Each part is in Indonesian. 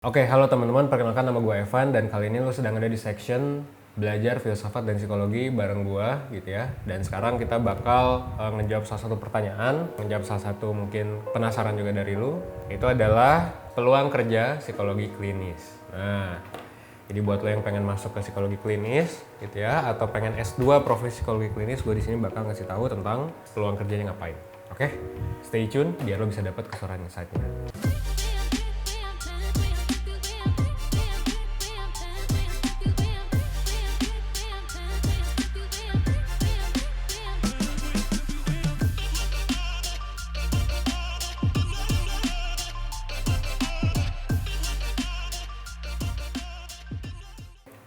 Oke, halo teman-teman, perkenalkan nama gue Evan dan kali ini lo sedang ada di section belajar filsafat dan psikologi bareng gue gitu ya. Dan sekarang kita bakal ngejawab salah satu pertanyaan, ngejawab salah satu mungkin penasaran juga dari lo. Itu adalah peluang kerja psikologi klinis. Nah, jadi buat lo yang pengen masuk ke psikologi klinis gitu ya, atau pengen S2 profesi psikologi klinis, gue di sini bakal ngasih tahu tentang peluang kerjanya ngapain. Oke, stay tune biar lo bisa dapat keseluruhan insight-nya.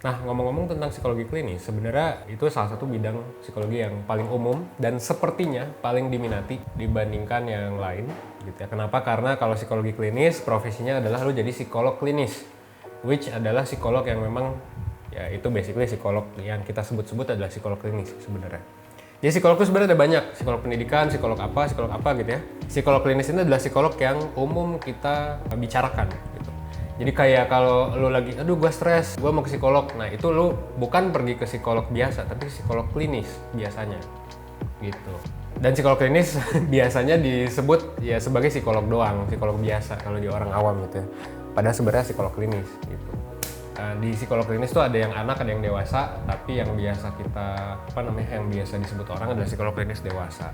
Nah, ngomong-ngomong tentang psikologi klinis, sebenarnya itu salah satu bidang psikologi yang paling umum dan sepertinya paling diminati dibandingkan yang lain gitu ya. Kenapa? Karena kalau psikologi klinis, profesinya adalah lu jadi psikolog klinis, which adalah psikolog yang memang ya itu basically psikolog yang kita sebut-sebut adalah psikolog klinis sebenarnya. Jadi psikolog itu sebenarnya ada banyak, psikolog pendidikan, psikolog apa gitu ya. Psikolog klinis ini adalah psikolog yang umum kita bicarakan gitu. Jadi kayak kalau lu lagi, aduh gue stres, gue mau ke psikolog. Nah itu lu bukan pergi ke psikolog biasa, tapi psikolog klinis biasanya gitu. Dan psikolog klinis biasanya disebut ya sebagai psikolog doang, psikolog biasa kalau di orang awam gitu ya. Padahal sebenarnya psikolog klinis gitu. Di psikolog klinis tuh ada yang anak, ada yang dewasa, tapi yang biasa kita, yang biasa disebut orang adalah psikolog klinis dewasa.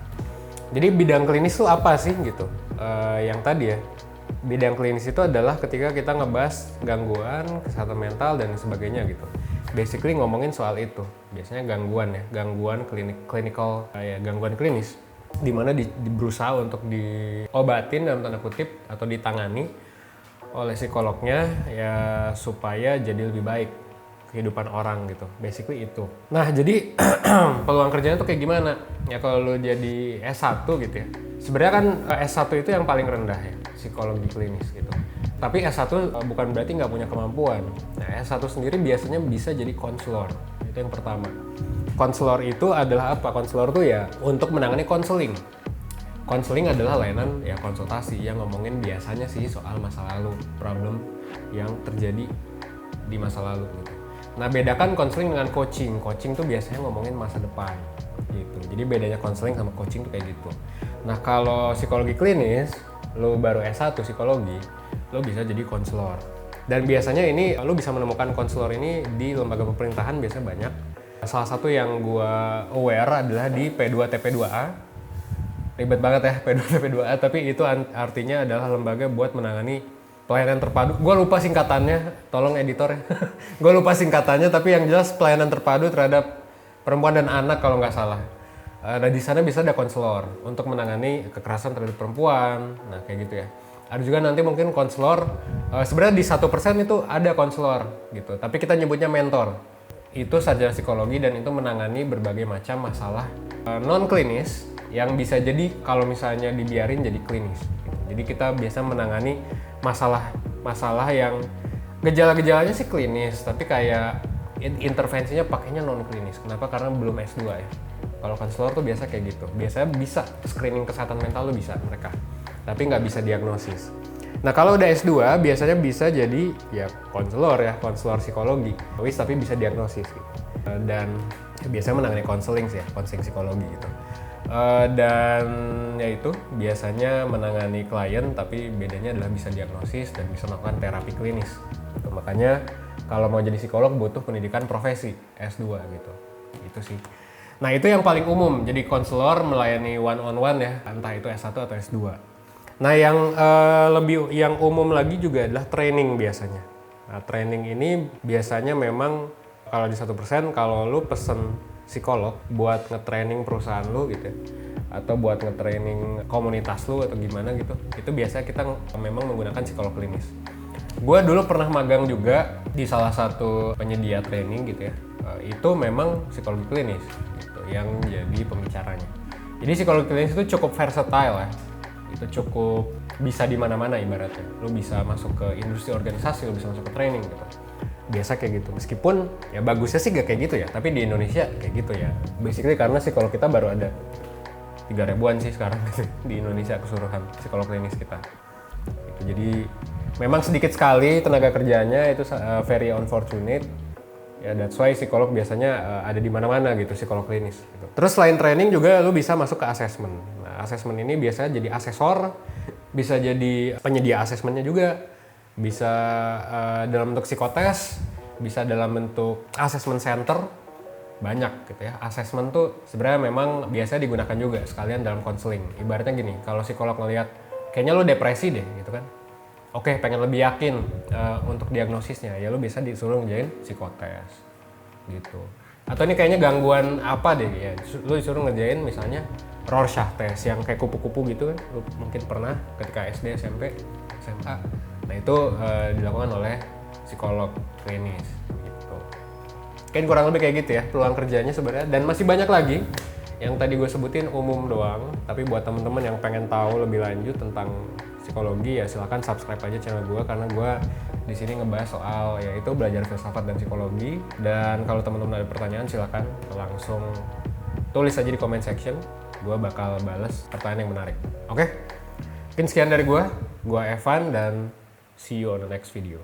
Jadi bidang klinis tuh apa sih gitu? Yang tadi ya, bidang klinis itu adalah ketika kita ngebahas gangguan, kesehatan mental dan sebagainya gitu. Basically ngomongin soal itu. Biasanya gangguan ya, gangguan clinical, gangguan klinis di mana berusaha untuk diobatin dalam tanda kutip atau ditangani oleh psikolognya ya supaya jadi lebih baik kehidupan orang gitu. Basically itu. Nah, jadi peluang kerjanya tuh kayak gimana? Ya kalau lu jadi S1 gitu ya. Sebenarnya kan S1 itu yang paling rendah ya, psikologi klinis gitu. Tapi S1 bukan berarti nggak punya kemampuan. Nah, S1 sendiri biasanya bisa jadi konselor. Itu yang pertama. Konselor itu adalah apa? Konselor tuh ya untuk menangani konseling. Konseling adalah layanan ya konsultasi yang ngomongin biasanya sih soal masa lalu, problem yang terjadi di masa lalu gitu. Nah, bedakan konseling dengan coaching. Coaching tuh biasanya ngomongin masa depan gitu. Jadi bedanya konseling sama coaching tuh kayak gitu. Nah, kalau psikologi klinis, lo baru S1 psikologi, lo bisa jadi konselor. Dan biasanya ini lo bisa menemukan konselor ini di lembaga pemerintahan biasanya banyak. Salah satu yang gua aware adalah di P2TP2A. Ribet banget ya P2TP2A, tapi itu artinya adalah lembaga buat menangani pelayanan terpadu. Gue lupa singkatannya, tolong editor ya. Gue lupa singkatannya, tapi yang jelas pelayanan terpadu terhadap perempuan dan anak kalau nggak salah. Nah di sana bisa ada konselor untuk menangani kekerasan terhadap perempuan. Nah kayak gitu ya. Ada juga nanti mungkin konselor. Sebenarnya di 1% itu ada konselor gitu. Tapi kita nyebutnya mentor. Itu sarjana psikologi dan itu menangani berbagai macam masalah non klinis yang bisa jadi kalau misalnya dibiarin jadi klinis. Jadi kita biasa menangani masalah yang gejala-gejalanya sih klinis, tapi kayak intervensinya pakainya non klinis. Kenapa? Karena belum S2 ya. Kalau konselor tuh biasa kayak gitu. Biasanya bisa screening kesehatan mental tuh bisa mereka, tapi nggak bisa diagnosis. Nah kalau udah S2 biasanya bisa jadi ya konselor psikologi, tapi bisa diagnosis gitu. Dan biasanya menangani konseling sih ya, konseling psikologi gitu. Dan ya itu biasanya menangani klien, tapi bedanya adalah bisa diagnosis dan bisa melakukan terapi klinis gitu. Makanya kalau mau jadi psikolog butuh pendidikan profesi S2 gitu. Itu sih. Nah itu yang paling umum, jadi konselor melayani one-on-one ya, entah itu S1 atau S2. Nah yang umum lagi juga adalah training biasanya. Nah training ini biasanya memang kalau di 1% kalau lu pesen psikolog buat nge-training perusahaan lu gitu ya, atau buat nge-training komunitas lu atau gimana gitu, itu biasa kita memang menggunakan psikolog klinis. Gue dulu pernah magang juga di salah satu penyedia training gitu ya, itu memang psikologi klinis gitu yang jadi pembicaranya. Jadi psikologi klinis itu cukup versatile ya, itu cukup bisa di mana-mana ibaratnya. Lu bisa masuk ke industri organisasi, lu bisa masuk ke training gitu. Biasa kayak gitu, meskipun ya bagusnya sih gak kayak gitu ya, tapi di Indonesia kayak gitu ya. Basically karena psikolog kita baru ada 3.000-an sih sekarang di Indonesia keseluruhan psikolog klinis kita gitu. Jadi memang sedikit sekali tenaga kerjanya itu very unfortunate. Ya, that's why psikolog biasanya ada di mana-mana gitu, psikolog klinis. Gitu. Terus selain training juga lu bisa masuk ke assessment. Nah, assessment ini biasanya jadi asesor, bisa jadi penyedia asesmennya juga, bisa dalam bentuk psikotes, bisa dalam bentuk assessment center, banyak gitu ya. Assessment tuh sebenarnya memang biasa digunakan juga sekalian dalam konseling. Ibaratnya gini, kalau psikolog ngelihat kayaknya lu depresi deh gitu kan. Oke, pengen lebih yakin untuk diagnosisnya, ya lu bisa disuruh ngerjain psikotes gitu. Atau ini kayaknya gangguan apa deh ya, lu disuruh ngerjain misalnya Rorschach test yang kayak kupu-kupu gitu kan, lu mungkin pernah ketika SD, SMP, SMA. Nah itu dilakukan oleh psikolog klinis gitu. Kan kurang lebih kayak gitu ya peluang kerjanya sebenarnya, dan masih banyak lagi. Yang tadi gue sebutin umum doang, tapi buat temen-temen yang pengen tahu lebih lanjut tentang psikologi ya silakan subscribe aja channel gue, karena gue di sini ngebahas soal yaitu belajar filsafat dan psikologi. Dan kalau teman-teman ada pertanyaan silakan langsung tulis aja di comment section, gue bakal bales pertanyaan yang menarik. Oke, mungkin sekian dari gue Evan, dan see you on the next video.